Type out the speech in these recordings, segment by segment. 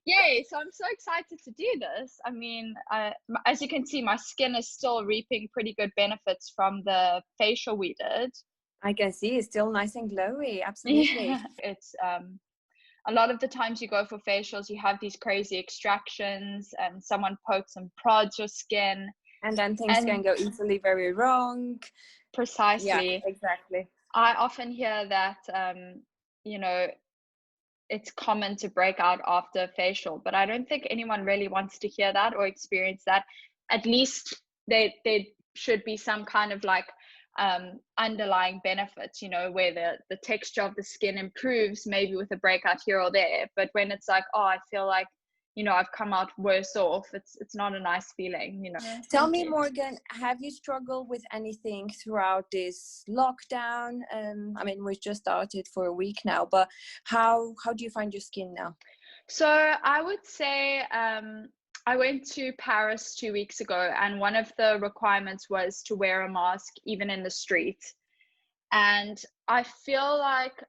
Yay, so I'm so excited to do this. I mean, as you can see, my skin is still reaping pretty good benefits from the facial we did. I can see it's still nice and glowy. Absolutely. Yeah, it's a lot of the times you go for facials, you have these crazy extractions and someone pokes and prods your skin. And then things can go easily very wrong. Precisely. Yeah, exactly. I often hear that, you know, it's common to break out after a facial, but I don't think anyone really wants to hear that or experience that. At least there should be some kind of like underlying benefits, you know, where the texture of the skin improves, maybe with a breakout here or there. But when it's like, oh, I feel like, you know, I've come out worse off, it's not a nice feeling, you know. Tell me, Morgan, have you struggled with anything throughout this lockdown? I mean, we've just started for a week now, but how do you find your skin now? So I would say I went to Paris 2 weeks ago, and one of the requirements was to wear a mask even in the street. And I feel like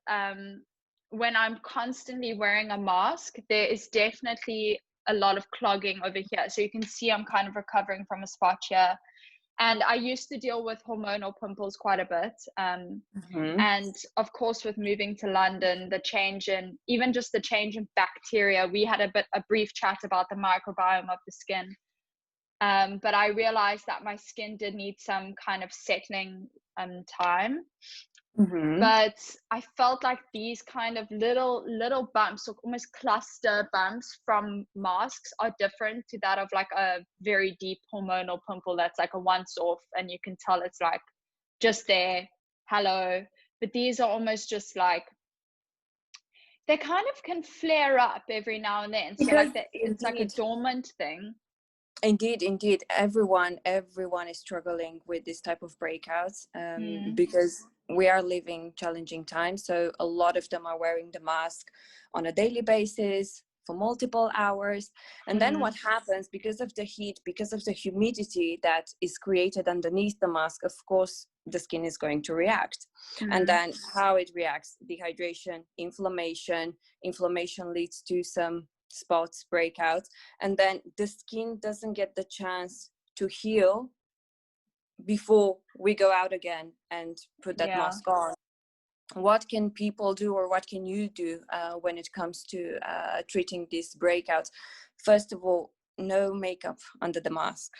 when I'm constantly wearing a mask, there is definitely a lot of clogging over here. So you can see I'm kind of recovering from a spot here. And I used to deal with hormonal pimples quite a bit. And of course, with moving to London, the change in, even just the change in bacteria, we had a brief chat about the microbiome of the skin. But I realized that my skin did need some kind of settling time. But I felt like these kind of little bumps, or almost cluster bumps from masks, are different to that of like a very deep hormonal pimple that's like a once off and you can tell it's like just there, hello. But these are almost just like, they kind of can flare up every now and then. So like it's like a dormant thing. Indeed, everyone is struggling with this type of breakouts because we are living challenging times. So a lot of them are wearing the mask on a daily basis for multiple hours. And then what happens, because of the heat, because of the humidity that is created underneath the mask, of course, the skin is going to react. And then how it reacts: dehydration, inflammation leads to some spots, breakouts, and then the skin doesn't get the chance to heal before we go out again and put that mask on. What can people do, or what can you do when it comes to treating these breakouts? First of all, no makeup under the mask.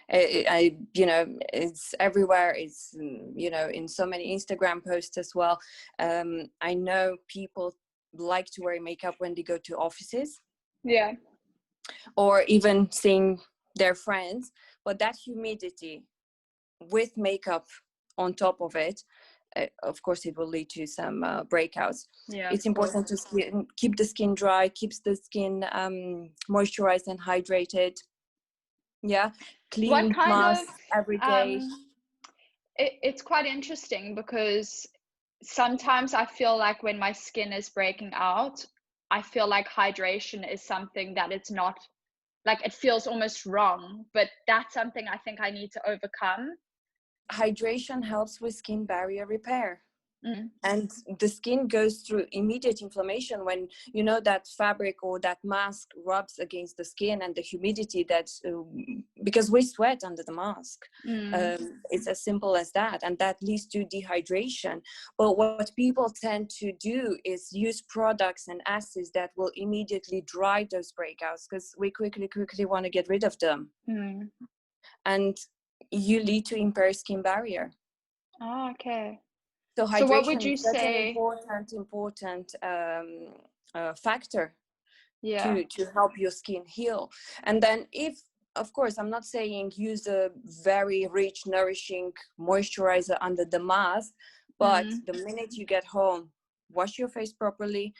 It's everywhere. It's, in so many Instagram posts as well. I know people like to wear makeup when they go to offices, or even seeing their friends, but that humidity with makeup on top of it, of course it will lead to some breakouts. It's important to keep the skin dry, keeps the skin moisturized and hydrated. Clean mask every day. It's quite interesting because sometimes I feel like when my skin is breaking out, I feel like hydration is something that it's not, like it feels almost wrong, but that's something I think I need to overcome. Hydration helps with skin barrier repair. And the skin goes through immediate inflammation when, that fabric or that mask rubs against the skin, and the humidity that's because we sweat under the mask. It's as simple as that, and that leads to dehydration. But what people tend to do is use products and acids that will immediately dry those breakouts, because we quickly want to get rid of them. And you lead to impaired skin barrier. Okay. So hydration, so what would you is such say? an important factor to help your skin heal. And then, if, of course, I'm not saying use a very rich, nourishing moisturizer under the mask, but the minute you get home, wash your face properly,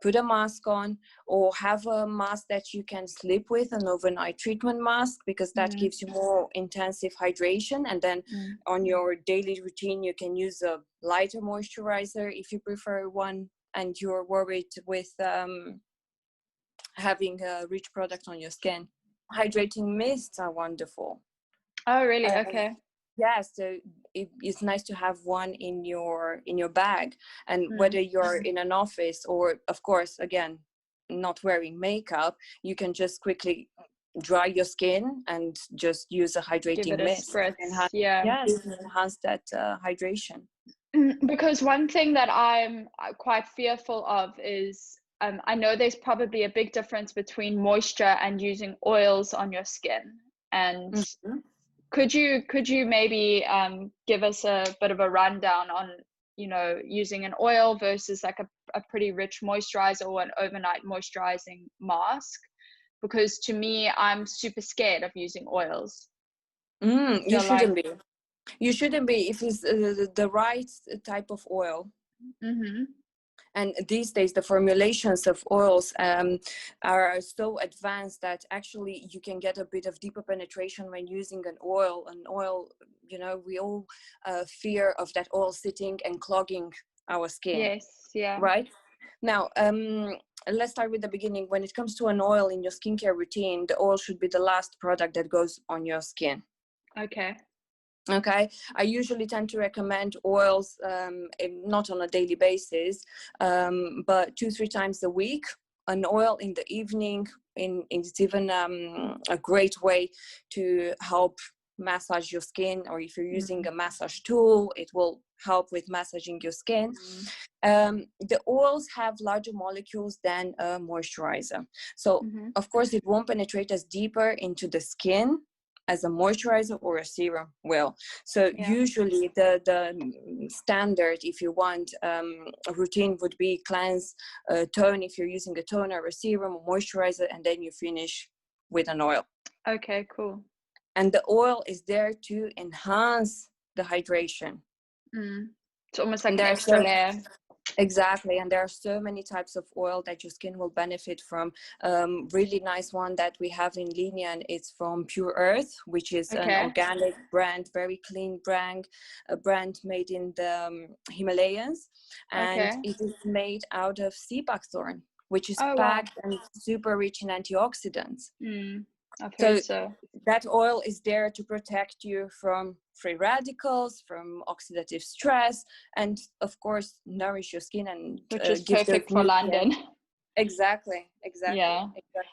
put a mask on, or have a mask that you can sleep with, an overnight treatment mask, because that gives you more intensive hydration. And then on your daily routine, you can use a lighter moisturizer if you prefer one and you're worried with having a rich product on your skin. Hydrating mists are wonderful. Oh, really? Okay. Yeah, so it's nice to have one in your bag, and Mm. whether you're in an office or, of course, again, not wearing makeup, you can just quickly dry your skin and just use a Give it hydrating a mist to spritz. enhance, Yeah. yes, to enhance that hydration. Because one thing that I'm quite fearful of is I know there's probably a big difference between moisture and using oils on your skin. And Mhm. could you maybe give us a bit of a rundown on, you know, using an oil versus like a pretty rich moisturizer or an overnight moisturizing mask? Because to me, I'm super scared of using oils. I You feel like, shouldn't be. You shouldn't be if it's the right type of oil. mm-hmm. And these days, the formulations of oils are so advanced that actually you can get a bit of deeper penetration when using an oil. An oil, you know, we all fear of that oil sitting and clogging our skin, Yes, yeah. right? Now, let's start with the beginning. When it comes to an oil in your skincare routine, the oil should be the last product that goes on your skin. Okay. Okay, I usually tend to recommend oils, not on a daily basis, but 2-3 times a week. An oil in the evening, it's even a great way to help massage your skin, or if you're using a massage tool, it will help with massaging your skin. The oils have larger molecules than a moisturizer. So, of course, it won't penetrate as deeper into the skin as a moisturizer or a serum will. So usually the standard, if you want, routine would be cleanse, tone if you're using a toner, or a serum, or moisturizer, and then you finish with an oil. Okay, cool. And the oil is there to enhance the hydration. It's almost like an extra layer. Exactly, and there are so many types of oil that your skin will benefit from. Really nice one that we have in Linnaean, it's from Pure Earth, which is an organic brand, very clean brand, a brand made in the Himalayas, and it is made out of sea buckthorn, which is packed and super rich in antioxidants. I've heard so. That oil is there to protect you from free radicals, from oxidative stress, and of course nourish your skin and which is give perfect for London. Exactly. Yeah,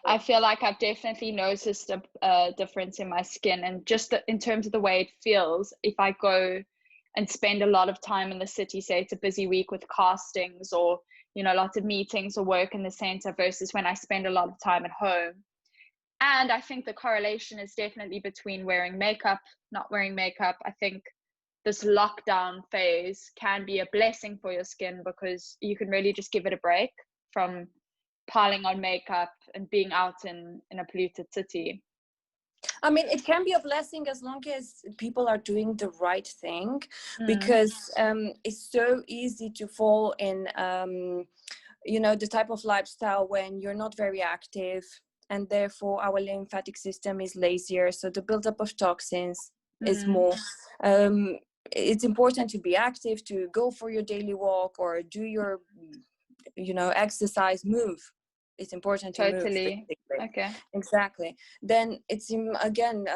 I feel like I've definitely noticed a difference in my skin, and just in terms of the way it feels. If I go and spend a lot of time in the city, say it's a busy week with castings or, you know, lots of meetings or work in the center, versus when I spend a lot of time at home. And I think the correlation is definitely between wearing makeup, not wearing makeup. I think this lockdown phase can be a blessing for your skin, because you can really just give it a break from piling on makeup and being out in a polluted city. I mean, it can be a blessing as long as people are doing the right thing, because it's so easy to fall in, you know, the type of lifestyle when you're not very active, and therefore our lymphatic system is lazier, so the buildup of toxins is more. It's important to be active, to go for your daily walk or do your, you know, exercise, move. It's important to move, basically. Okay. Exactly. Then it's again,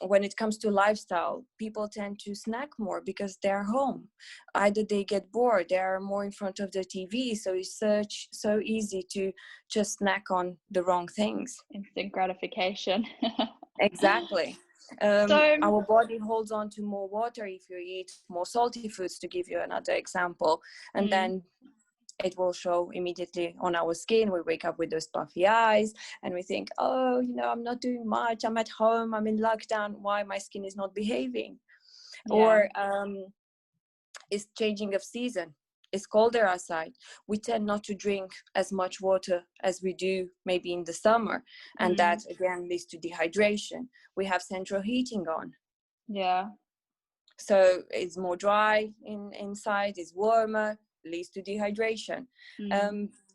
when it comes to lifestyle, people tend to snack more because they're home. Either they get bored, they are more in front of the TV, so it's so easy to just snack on the wrong things. Instant gratification. Exactly. Our body holds on to more water if you eat more salty foods, to give you another example, and then it will show immediately on our skin. We wake up with those puffy eyes and we think, oh, you know, I'm not doing much, I'm at home, I'm in lockdown, why my skin is not behaving? Or it's changing of season, it's colder outside, we tend not to drink as much water as we do maybe in the summer, and that again leads to dehydration. We have central heating on, so it's more dry inside, it's warmer, leads to dehydration.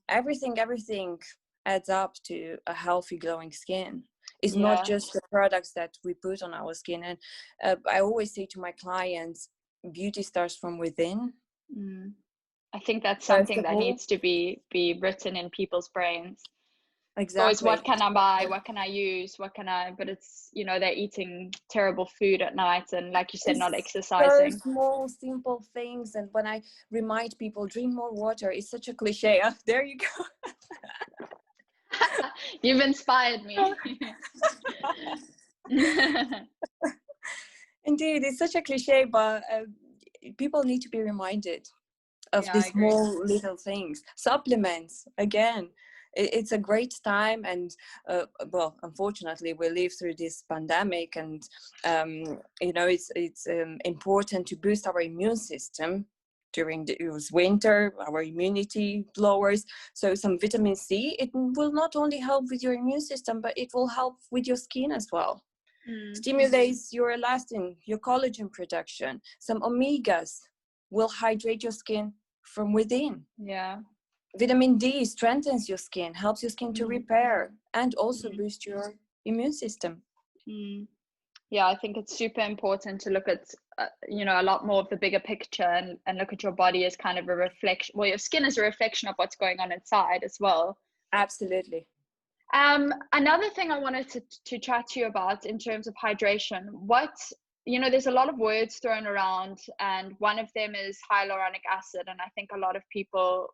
Everything adds up to a healthy glowing skin. It's not just the products that we put on our skin. And I always say to my clients, beauty starts from within. I think that's something that needs to be written in people's brains. It's always, Exactly. what can I buy? What can I use? What can I? But it's, they're eating terrible food at night, and like you said, not It's so exercising. small, simple things. And when I remind people, drink more water, it's such a cliche. There you go. You've inspired me. Indeed, it's such a cliche, but people need to be reminded of Yeah, I these agree. small little things. Supplements, again, it's a great time. And well, unfortunately, we live through this pandemic, and it's important to boost our immune system during the winter. Our immunity lowers, so some vitamin C, it will not only help with your immune system, but it will help with your skin as well. Stimulates your elastin, your collagen production. Some omegas will hydrate your skin from within. Yeah. Vitamin D strengthens your skin, helps your skin to repair, and also Mm. boost your immune system. Yeah, I think it's super important to look at, a lot more of the bigger picture, and look at your body as kind of a reflection. Well, your skin is a reflection of what's going on inside as well. Absolutely. Another thing I wanted to chat to you about in terms of hydration, there's a lot of words thrown around, and one of them is hyaluronic acid. And I think a lot of people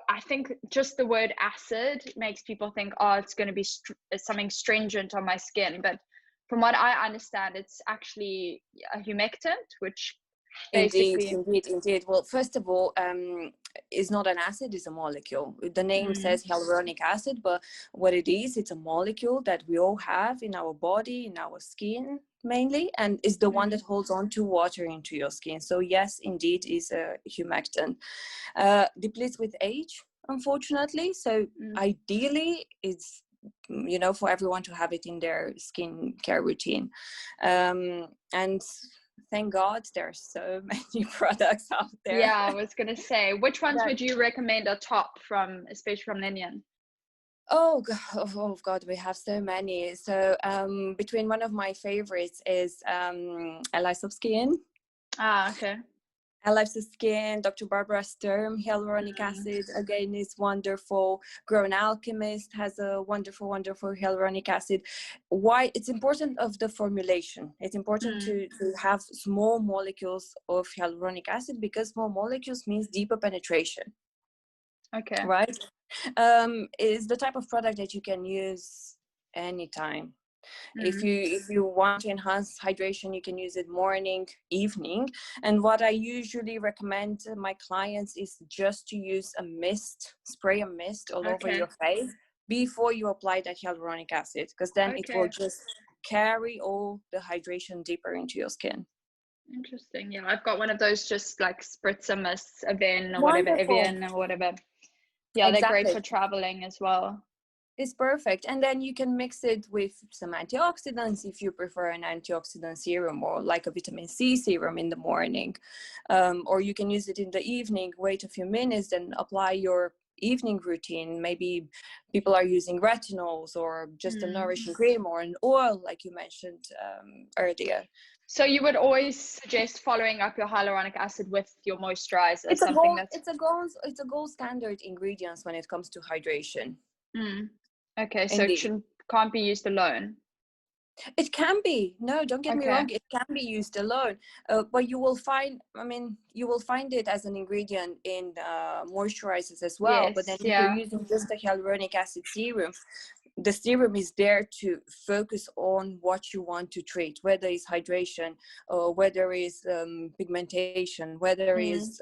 I think just the word acid makes people think, oh, it's going to be something stringent on my skin. But from what I understand, it's actually a humectant, which basically... Indeed. Well, first of all, it's not an acid, it's a molecule. The name says hyaluronic acid, but what it is, it's a molecule that we all have in our body, in our skin mainly, and is the one that holds on to water into your skin. So yes, indeed, is a humectant. Depletes with age, unfortunately. So ideally, it's for everyone to have it in their skincare routine. And thank God there's so many products out there. Yeah, I was gonna say, which ones would you recommend are top, especially from Linnaean? Oh God, we have so many. So between one of my favorites is Allies of Skin. Okay. Allies of Skin, Dr. Barbara Sturm, hyaluronic acid, again, is wonderful. Grown Alchemist has a wonderful hyaluronic acid. Why? It's important of the formulation. It's important to have small molecules of hyaluronic acid, because small molecules means deeper penetration. Okay. Right? Is the type of product that you can use anytime. If you want to enhance hydration, you can use it morning, evening. And what I usually recommend my clients is just to use spray a mist all over your face before you apply that hyaluronic acid, because then it will just carry all the hydration deeper into your skin. Interesting. Yeah, I've got one of those, just like spritzer mists, Evian or whatever, Evian or whatever. Yeah, exactly. They're great for traveling as well. It's perfect. And then you can mix it with some antioxidants if you prefer an antioxidant serum, or like a vitamin C serum in the morning. Or you can use it in the evening, wait a few minutes, then apply your evening routine. Maybe people are using retinols, or just a nourishing cream, or an oil, like you mentioned earlier. So you would always suggest following up your hyaluronic acid with your moisturizer? It's a gold standard ingredient when it comes to hydration. Okay, so it can't be used alone. It can be. No, don't get me wrong. It can be used alone, but you will find it as an ingredient in moisturizers as well. Yes, but then if you're using just a hyaluronic acid serum, the serum is there to focus on what you want to treat, whether it's hydration, or whether it's pigmentation, whether it's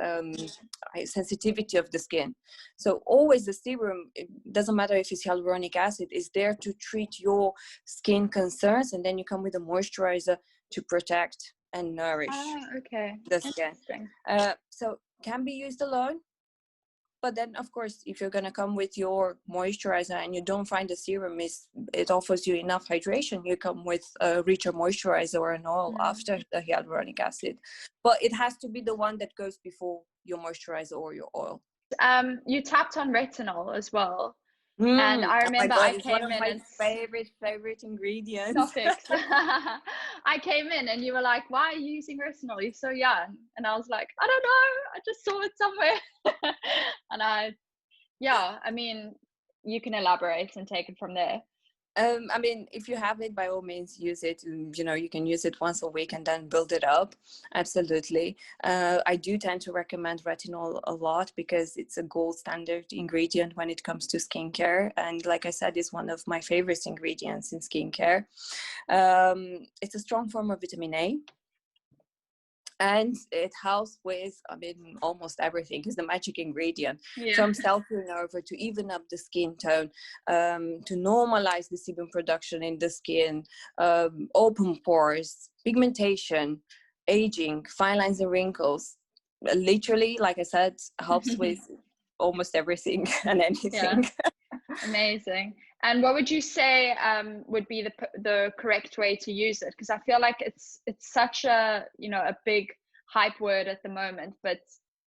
sensitivity of the skin. So always the serum, it doesn't matter if it's hyaluronic acid, is there to treat your skin concerns, and then you come with a moisturizer to protect and nourish the skin. So can be used alone. But then, of course, if you're going to come with your moisturizer and you don't find the serum it offers you enough hydration, you come with a richer moisturizer or an oil after the hyaluronic acid. But it has to be the one that goes before your moisturizer or your oil. You tapped on retinol as well. And I remember I came in, and favorite ingredients. Topics. I came in and you were like, why are you using retinol? You're so young. And I was like, I don't know. I just saw it somewhere. And I mean, you can elaborate and take it from there. I mean, if you have it, by all means, use it. You know, you can use it once a week and then build it up. Absolutely. I do tend to recommend retinol a lot because it's a gold standard ingredient when it comes to skincare. And like I said, it's one of my favorite ingredients in skincare. It's a strong form of vitamin A. And it helps with, I mean, almost everything. Is the magic ingredient, from cell turnover to even up the skin tone, to normalize the sebum production in the skin, open pores, pigmentation, aging, fine lines and wrinkles. Literally, like I said, helps with almost everything and anything. Amazing. And what would you say would be the correct way to use it? Because I feel like it's such a, you know, a big hype word at the moment, but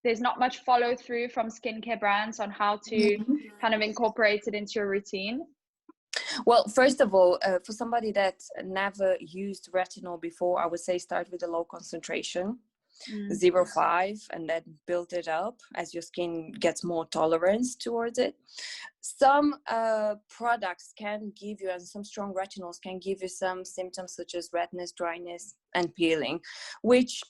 there's not much follow through from skincare brands on how to kind of incorporate it into your routine. Well, first of all, for somebody that never used retinol before, I would say start with a low concentration. 0.5, and then build it up as your skin gets more tolerance towards it. Some products can give you, and some strong retinols can give you some symptoms such as redness, dryness, and peeling, which,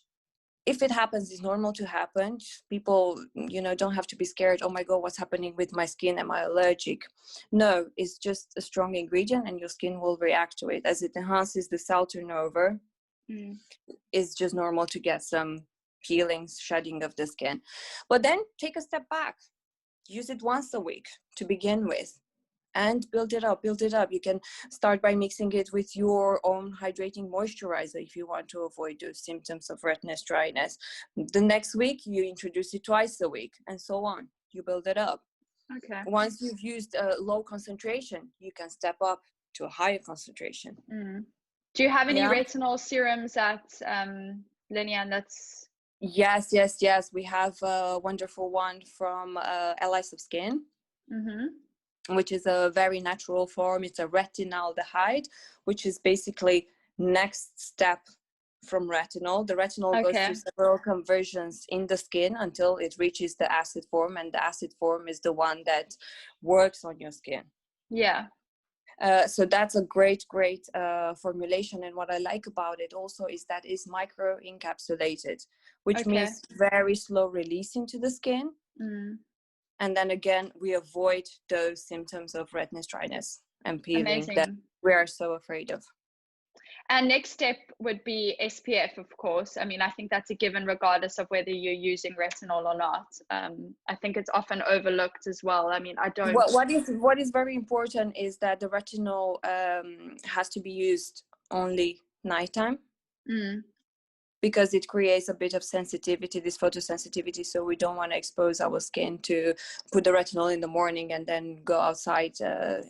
if it happens, is normal to happen. People, you know, don't have to be scared. Oh my God, what's happening with my skin? Am I allergic? No, it's just a strong ingredient and your skin will react to it as it enhances the cell turnover. It's just normal to get some peelings, shedding of the skin. But then take a step back. Use it once a week to begin with and build it up. You can start by mixing it with your own hydrating moisturizer if you want to avoid those symptoms of redness, dryness. The next week, you introduce it twice a week, and so on. You build it up. Okay. Once you've used a low concentration, you can step up to a higher concentration. Do you have any retinol serums at Linnaean? That's Yes. We have a wonderful one from Allies of Skin, which is a very natural form. It's a retinaldehyde, which is basically next step from retinol. The retinol goes through several conversions in the skin until it reaches the acid form, and the acid form is the one that works on your skin. So that's a great formulation, and what I like about it also is that it's micro encapsulated, which means very slow release into the skin. And then again, we avoid those symptoms of redness, dryness, and peeling that we are so afraid of. And next step would be SPF, of course. I mean, I think that's a given regardless of whether you're using retinol or not. I think it's often overlooked as well. I mean, I don't... What is very important is that the retinol has to be used only nighttime. Because it creates a bit of sensitivity, this photosensitivity. So we don't want to expose our skin to put the retinol in the morning and then go outside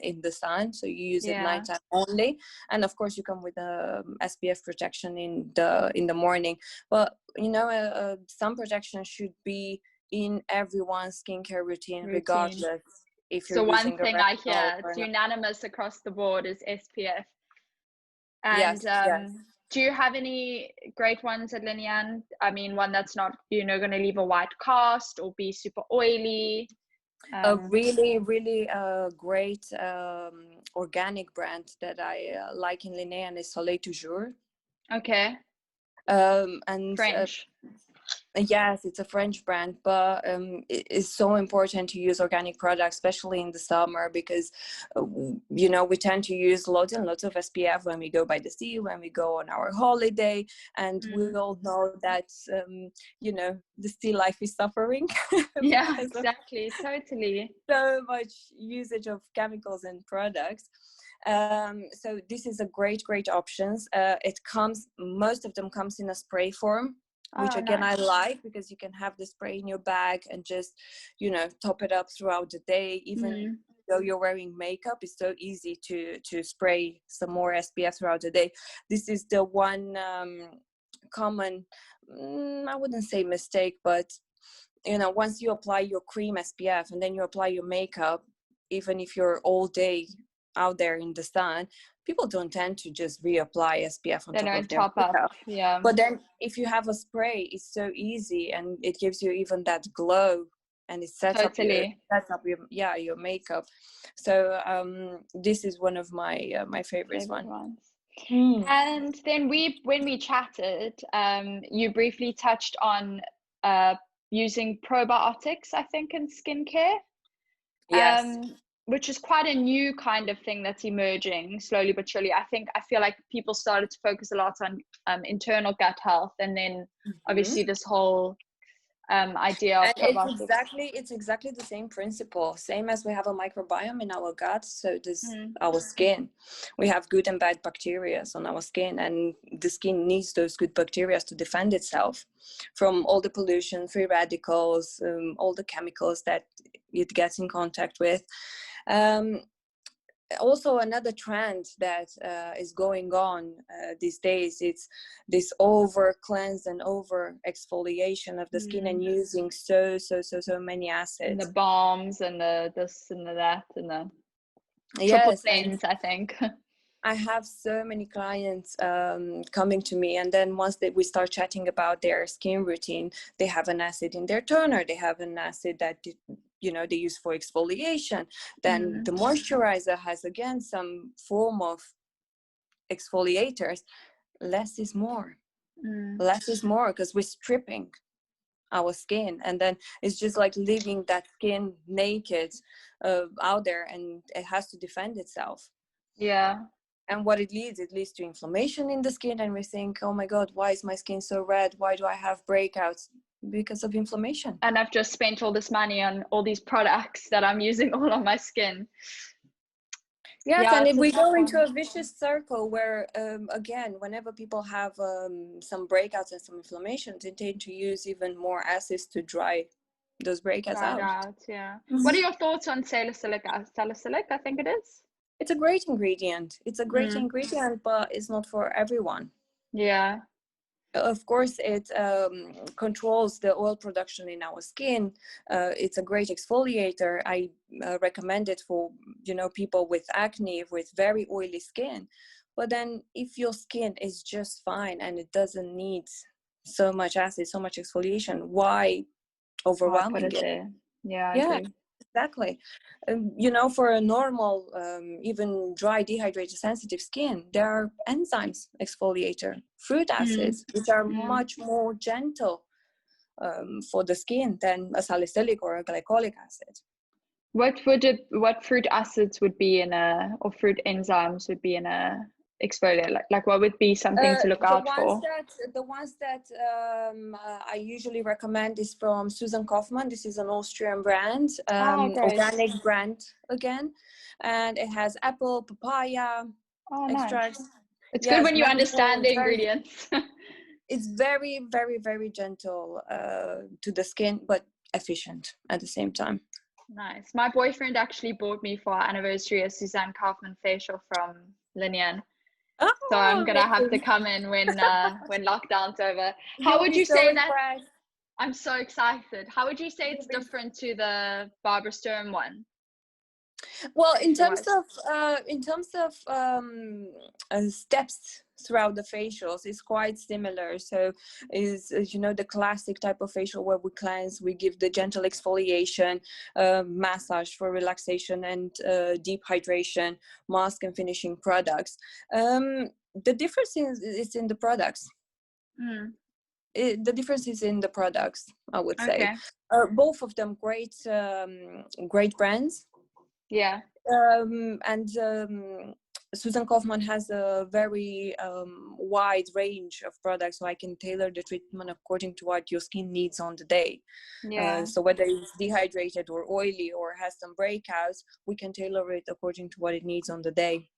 in the sun. So you use it nighttime only. And of course you come with a SPF protection in the morning. But you know, sun protection should be in everyone's skincare routine. Regardless if you're using one thing I hear, it's unanimous across the board, is SPF. And do you have any great ones at Linnaean? I mean, one that's not, you know, going to leave a white cast or be super oily. A really great organic brand that I like in Linnaean is Soleil Toujours. Okay. And French. Yes, it's a French brand, but it's so important to use organic products, especially in the summer, because you know, we tend to use lots and lots of SPF when we go by the sea, when we go on our holiday, and we all know that you know, the sea life is suffering. Yeah, exactly, totally. So much usage of chemicals and products. So this is a great options. Most of them comes in a spray form, which again I like, because you can have the spray in your bag and just, you know, top it up throughout the day. Even though you're wearing makeup, it's so easy to spray some more SPF throughout the day. This is the one common, I wouldn't say mistake, but you know, once you apply your cream SPF and then you apply your makeup, even if you're all day out there in the sun, people don't tend to just reapply SPF on top of their makeup. But then if you have a spray, it's so easy, and it gives you even that glow and it Totally. sets up your makeup. So this is one of my my favorites Favorite one. ones. Mm. And then when we chatted, you briefly touched on using probiotics, I think, in skincare. Yes. Which is quite a new kind of thing that's emerging slowly but surely. I feel like people started to focus a lot on internal gut health, and then obviously this whole idea of And probiotics. it's exactly the same principle, same as we have a microbiome in our gut, so does Mm. our skin. We have good and bad bacteria on our skin, and the skin needs those good bacteria to defend itself from all the pollution, free radicals, all the chemicals that it gets in contact with. Also, another trend that is going on these days, it's this over cleanse and over exfoliation of the skin, and using so many acids, and the balms and the this and the that and the triple yes, cleanse, I think. I have so many clients coming to me, and then once we start chatting about their skin routine, they have an acid in their toner, they have an acid that they use for exfoliation. Then the moisturizer has again some form of exfoliators. Less is more. Less is more, because we're stripping our skin, and then it's just like leaving that skin naked out there, and it has to defend itself. Yeah. And what it leads to inflammation in the skin, and we think, oh my god, why is my skin so red? Why do I have breakouts? Because of inflammation. And I've just spent all this money on all these products that I'm using all on my skin. Yes, Yeah, and if we go into one. a vicious circle where, again, whenever people have some breakouts and some inflammation, they tend to use even more acids to dry those breakouts out. Yeah. What are your thoughts on salicylic acid? Salicylic, I think it is. It's a great ingredient. It's a great ingredient, but it's not for everyone. Yeah. Of course, it controls the oil production in our skin. It's a great exfoliator. I recommend it for people with acne, with very oily skin. But then if your skin is just fine and it doesn't need so much acid, so much exfoliation, why overwhelming it? There. Yeah, I Yeah, agree. exactly. For a normal, even dry, dehydrated, sensitive skin, there are enzymes exfoliator, fruit acids, which are much more gentle for the skin than a salicylic or a glycolic acid. What fruit acids would be in or fruit enzymes would be in a exfoliator? Like what would be something to look out for? The ones that I usually recommend is from Susan Kaufmann. This is an Austrian brand, organic brand again, and it has apple, papaya extracts. Nice. It's good when you understand the ingredients. It's very, very, very gentle to the skin, but efficient at the same time. Nice. My boyfriend actually bought me for our anniversary a Suzanne Kaufmann facial from Linnaean. Oh, so I'm gonna have to come in when lockdown's over. How would you say that? I'm so excited. How would you say it's different to the Barbara Sturm one? Well, in terms of steps throughout the facials, it's quite similar. So is the classic type of facial where we cleanse, we give the gentle exfoliation, massage for relaxation and deep hydration, mask and finishing products. The difference is in the products. The difference is in the products, I would say. Both of them great brands. Yeah. And Susan Kaufmann has a very wide range of products, so I can tailor the treatment according to what your skin needs on the day. Yeah. So whether it's dehydrated or oily or has some breakouts, we can tailor it according to what it needs on the day.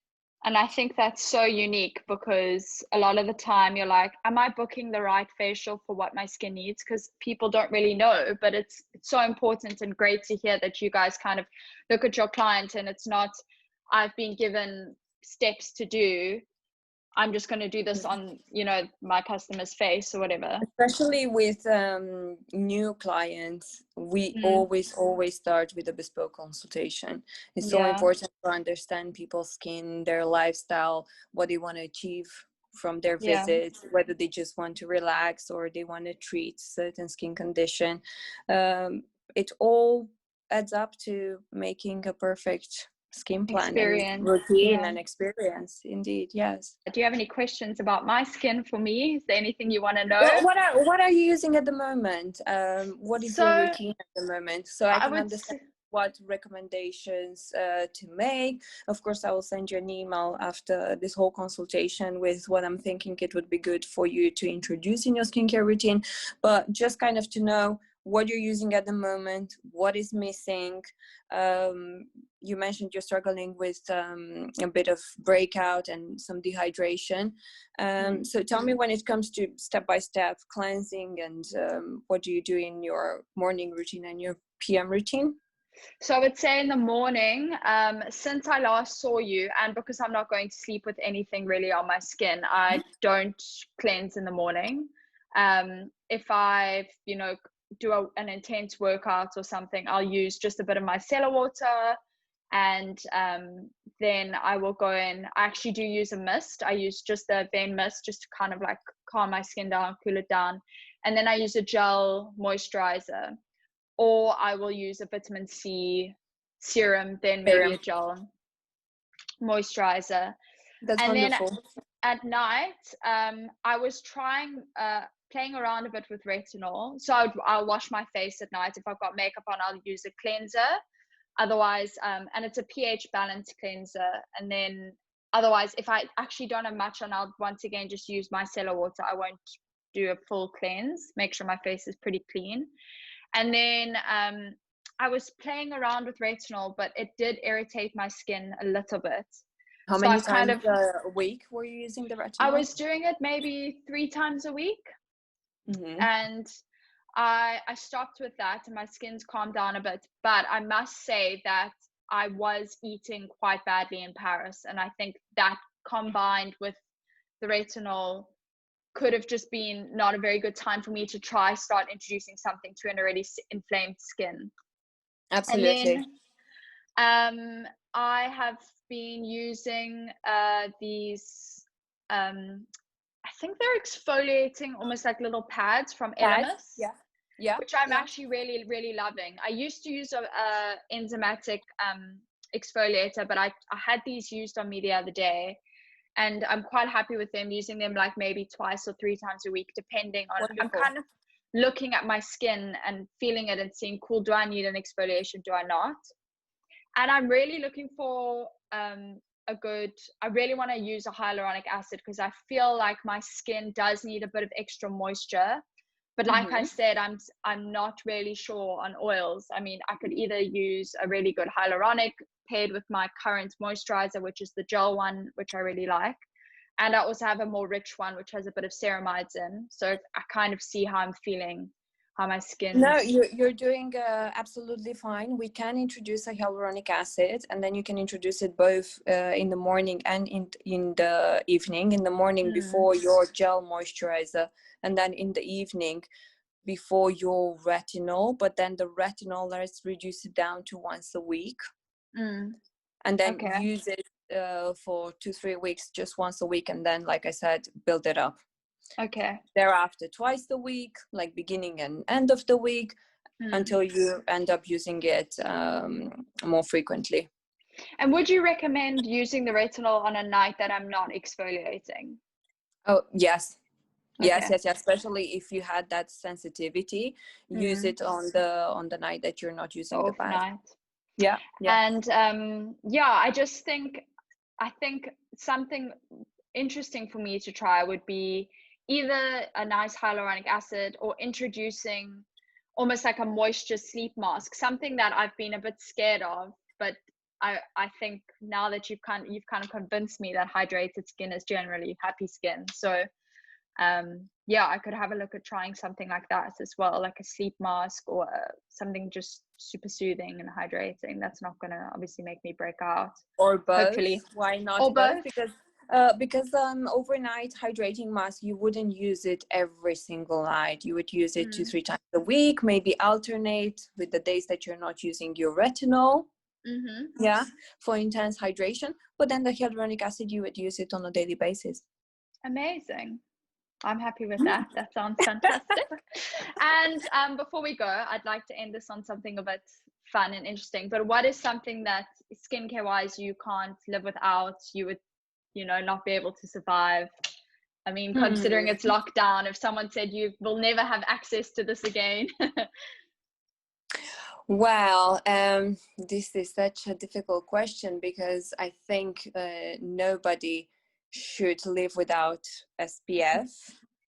And I think that's so unique, because a lot of the time you're like, am I booking the right facial for what my skin needs? Because people don't really know, but it's so important and great to hear that you guys kind of look at your client and it's not, I've been given steps to do, I'm just going to do this on, my customer's face or whatever. Especially with new clients, we always start with a bespoke consultation. It's so important to understand people's skin, their lifestyle, what they want to achieve from their visits, whether they just want to relax or they want to treat certain skin condition. it all adds up to making a perfect skin plan and routine and experience. Indeed, yes. Do you have any questions about my skin for me? Is there anything you want to know? What are you using at the moment? What is your routine at the moment? So I can understand what recommendations to make. Of course, I will send you an email after this whole consultation with what I'm thinking it would be good for you to introduce in your skincare routine. But just kind of to know what you're using at the moment, what is missing. You mentioned you're struggling with a bit of breakout and some dehydration. So tell me, when it comes to step-by-step cleansing, and what do you do in your morning routine and your PM routine? So I would say in the morning, since I last saw you, and because I'm not going to sleep with anything really on my skin, I don't cleanse in the morning. If I, do an intense workout or something, I'll use just a bit of micellar water, and then I will go in. I actually do use a mist. I use just the vein mist just to kind of like calm my skin down, cool it down. And then I use a gel moisturizer, or I will use a vitamin C serum, then maybe a gel moisturizer. That's wonderful. Then at night, I was playing around a bit with retinol. So I'll wash my face at night. If I've got makeup on, I'll use a cleanser. Otherwise, and it's a pH balance cleanser. And then otherwise, if I actually don't have much on, I'll once again just use micellar water. I won't do a full cleanse. Make sure my face is pretty clean. And then I was playing around with retinol, but it did irritate my skin a little bit. How many times a week were you using the retinol? I was doing it maybe 3 times a week. And I stopped with that, and my skin's calmed down a bit. But I must say that I was eating quite badly in Paris, and I think that combined with the retinol could have just been not a very good time for me to start introducing something to an already inflamed skin. Absolutely. And then I have been using these I think they're exfoliating, almost like little pads from Elemis. Which I'm actually really, really loving. I used to use a enzymatic exfoliator, but I had these used on me the other day, and I'm quite happy with them, using them like maybe 2 or 3 times a week, depending on, I'm kind of looking at my skin and feeling it and seeing, cool, do I need an exfoliation? Do I not? And I'm really looking for I really want to use a hyaluronic acid, because I feel like my skin does need a bit of extra moisture. But like I said, I'm not really sure on oils. I mean, I could either use a really good hyaluronic paired with my current moisturizer, which is the gel one, which I really like. And I also have a more rich one, which has a bit of ceramides in. So I kind of see how I'm feeling, how my skin. No, you're doing absolutely fine. We can introduce a hyaluronic acid, and then you can introduce it both in the morning and in the evening. In the morning before your gel moisturizer, and then in the evening before your retinol. But then the retinol, let's reduce it down to once a week, and then use it for 2-3 weeks, just once a week, and then, like I said, build it up. Thereafter, twice a week, like beginning and end of the week, until you end up using it more frequently. And would you recommend using the retinol on a night that I'm not exfoliating? Oh, yes. Yes, especially if you had that sensitivity, use it on the night that you're not using the pad. And I just think, something interesting for me to try would be either a nice hyaluronic acid, or introducing almost like a moisture sleep mask, something that I've been a bit scared of, but I think now that you've kind of convinced me that hydrated skin is generally happy skin. So I could have a look at trying something like that as well, like a sleep mask, or something just super soothing and hydrating. That's not going to obviously make me break out. Or both. Hopefully. Why not or both? Because overnight hydrating mask, you wouldn't use it every single night. You would use it 2-3 times a week, maybe alternate with the days that you're not using your retinol. For intense hydration. But then the hyaluronic acid, you would use it on a daily basis. Amazing. I'm happy with that. That sounds fantastic. And before we go, I'd like to end this on something a bit fun and interesting. But what is something that skincare wise you can't live without? You would, not be able to survive. I mean, considering it's lockdown, if someone said you will never have access to this again. Well, this is such a difficult question, because I think nobody should live without SPF.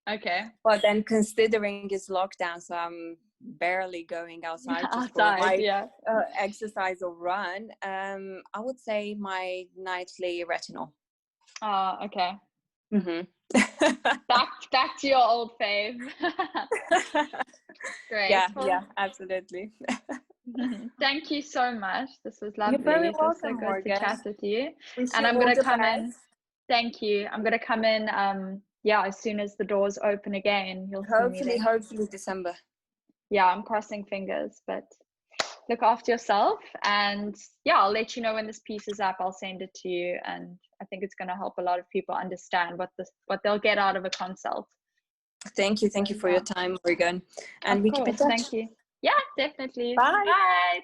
Okay. But then considering it's lockdown, so I'm barely going outside just for my exercise or run. I would say my nightly retinol. Oh, okay. Mm-hmm. back to your old fave. Great. Yeah, absolutely. Thank you so much. This was lovely. You're very It was welcome, so good Morgan. to chat with you. Wish And you I'm all going to the come best. in. Thank you. I'm going to come in, as soon as the doors open again. You'll see me then. Hopefully December. Yeah, I'm crossing fingers, but look after yourself. And yeah, I'll let you know when this piece is up. I'll send it to you. And I think it's going to help a lot of people understand what they'll get out of a consult. Thank you for your time, Morgan. And we keep in touch. Thank you. Yeah, definitely. Bye. Bye.